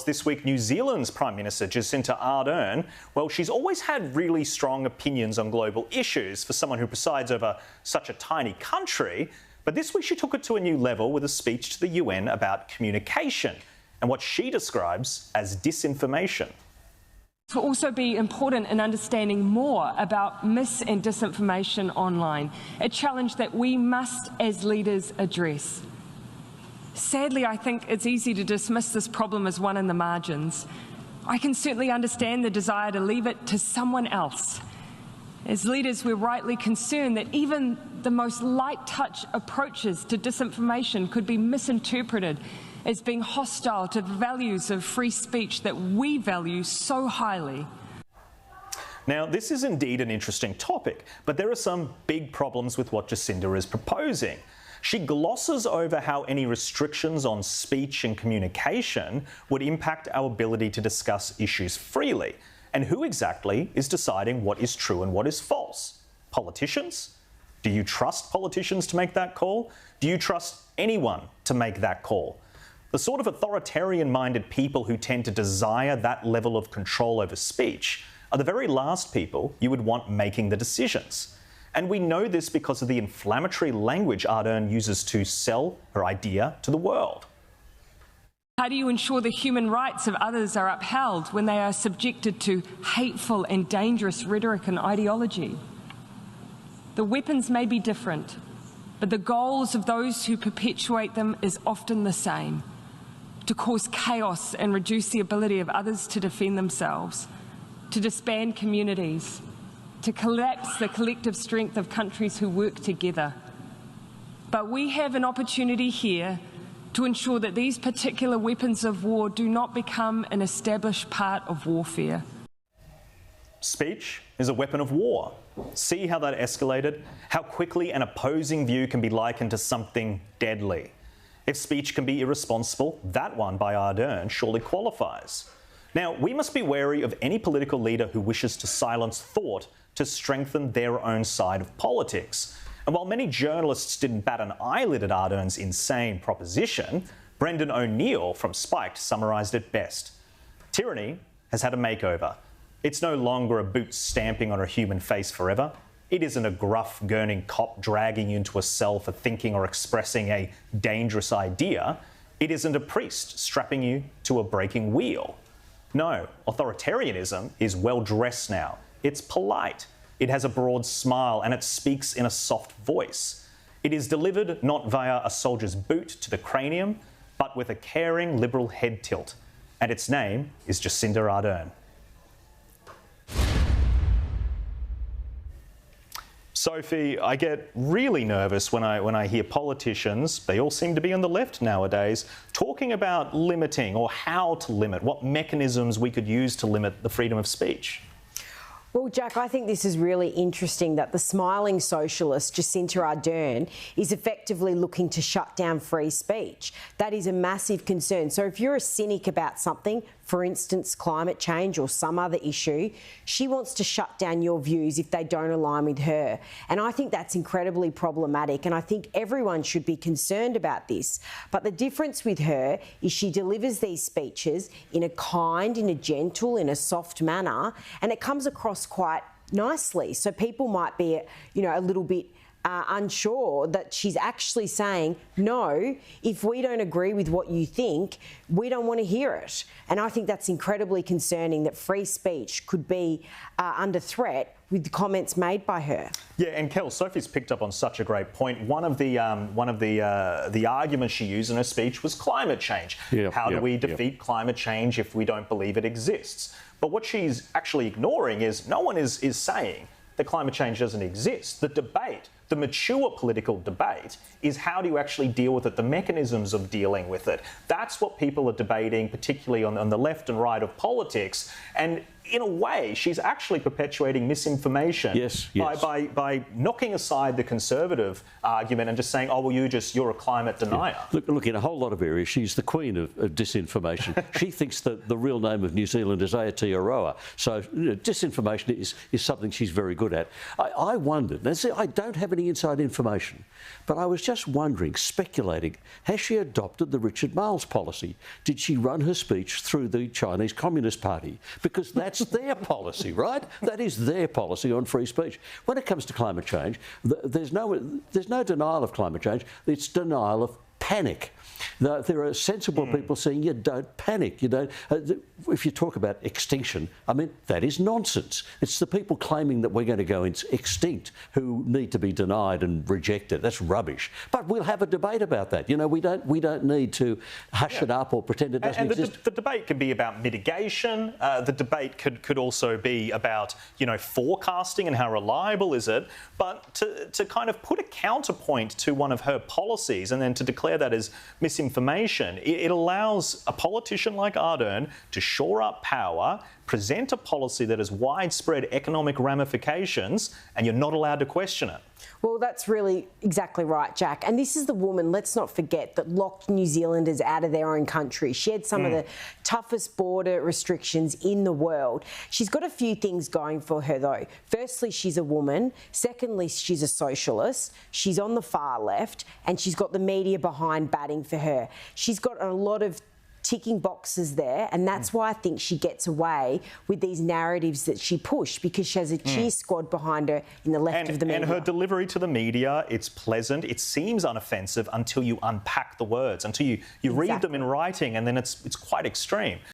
this week, New Zealand's Prime Minister, Jacinda Ardern, well, she's always had really strong opinions on global issues for someone who presides over such a tiny country. But this week she took it to a new level with a speech to the UN about communication and what she describes as disinformation. It will also be important in understanding more about mis and disinformation online, a challenge that we must, as leaders, address. Sadly, I think it's easy to dismiss this problem as one in the margins. I can certainly understand the desire to leave it to someone else. As leaders, we're rightly concerned that even the most light-touch approaches to disinformation could be misinterpreted as being hostile to the values of free speech that we value so highly. Now, this is indeed an interesting topic, but there are some big problems with what Jacinda is proposing. She glosses over how any restrictions on speech and communication would impact our ability to discuss issues freely. And who exactly is deciding what is true and what is false? Politicians? Do you trust politicians to make that call? Do you trust anyone to make that call? The sort of authoritarian-minded people who tend to desire that level of control over speech are the very last people you would want making the decisions. And we know this because of the inflammatory language Ardern uses to sell her idea to the world. How do you ensure the human rights of others are upheld when they are subjected to hateful and dangerous rhetoric and ideology? The weapons may be different, but the goals of those who perpetuate them is often the same: to cause chaos and reduce the ability of others to defend themselves, to disband communities, to collapse the collective strength of countries who work together. But we have an opportunity here to ensure that these particular weapons of war do not become an established part of warfare. Speech is a weapon of war. See how that escalated? How quickly an opposing view can be likened to something deadly. If speech can be irresponsible, that one by Ardern surely qualifies. Now, we must be wary of any political leader who wishes to silence thought to strengthen their own side of politics. And while many journalists didn't bat an eyelid at Ardern's insane proposition, Brendan ONeal from Spiked summarised it best. Tyranny has had a makeover. It's no longer a boot stamping on a human face forever. It isn't a gruff, gurning cop dragging you into a cell for thinking or expressing a dangerous idea. It isn't a priest strapping you to a breaking wheel. No, authoritarianism is well dressed now. It's polite. It has a broad smile and it speaks in a soft voice. It is delivered not via a soldier's boot to the cranium, but with a caring liberal head tilt. And its name is Jacinda Ardern. Sophie, I get really nervous when I hear politicians, they all seem to be on the left nowadays, talking about limiting or how to limit, what mechanisms we could use to limit the freedom of speech. Well, Jack, I think this is really interesting that the smiling socialist, Jacinda Ardern, is effectively looking to shut down free speech. That is a massive concern. So if you're a cynic about something, for instance, climate change or some other issue, she wants to shut down your views if they don't align with her. And I think that's incredibly problematic, and I think everyone should be concerned about this. But the difference with her is she delivers these speeches in a kind, in a gentle, in a soft manner, and it comes across quite nicely. So people might be, a little bit unsure that she's actually saying, no, if we don't agree with what you think, we don't want to hear it. And I think that's incredibly concerning that free speech could be under threat with the comments made by her. Yeah, and Kel, Sophie's picked up on such a great point. One of the arguments she used in her speech was climate change. How do we defeat climate change if we don't believe it exists? But what she's actually ignoring is no one is saying that climate change doesn't exist. The debate, the mature political debate, is how do you actually deal with it, the mechanisms of dealing with it. That's what people are debating, particularly on the left and right of politics. And in a way, she's actually perpetuating misinformation by knocking aside the conservative argument and just saying, oh, well, you're a climate denier. Yeah. Look, in a whole lot of areas, she's the queen of disinformation. She thinks that the real name of New Zealand is Aotearoa. So disinformation is something she's very good at. I wondered, I don't have any any inside information. But I was just wondering, speculating, has she adopted the Richard Marles policy? Did she run her speech through the Chinese Communist Party? Because that's their policy, right? That is their policy on free speech. When it comes to climate change, there's no denial of climate change. It's denial of panic. There are sensible people saying you don't panic. You don't. If you talk about extinction, I mean, that is nonsense. It's the people claiming that we're going to go extinct who need to be denied and rejected. That's rubbish. But we'll have a debate about that. You know, we don't need to hush it up or pretend it doesn't exist. The debate can be about mitigation. The debate could also be about, you know, forecasting and how reliable is it. But to kind of put a counterpoint to one of her policies and then to declare that as misinformation, it allows a politician like Ardern to shore up power, present a policy that has widespread economic ramifications, and you're not allowed to question it. Well, that's really exactly right, Jack. And this is the woman, let's not forget, that locked New Zealanders out of their own country. She had some of the toughest border restrictions in the world. She's got a few things going for her, though. Firstly, she's a woman. Secondly, she's a socialist. She's on the far left, and she's got the media behind batting for her. She's got a lot of ticking boxes there, and that's why I think she gets away with these narratives that she pushed, because she has a cheer squad behind her in the left of the media. And her delivery to the media, it's pleasant, it seems unoffensive until you unpack the words, until you read them in writing, and then it's quite extreme.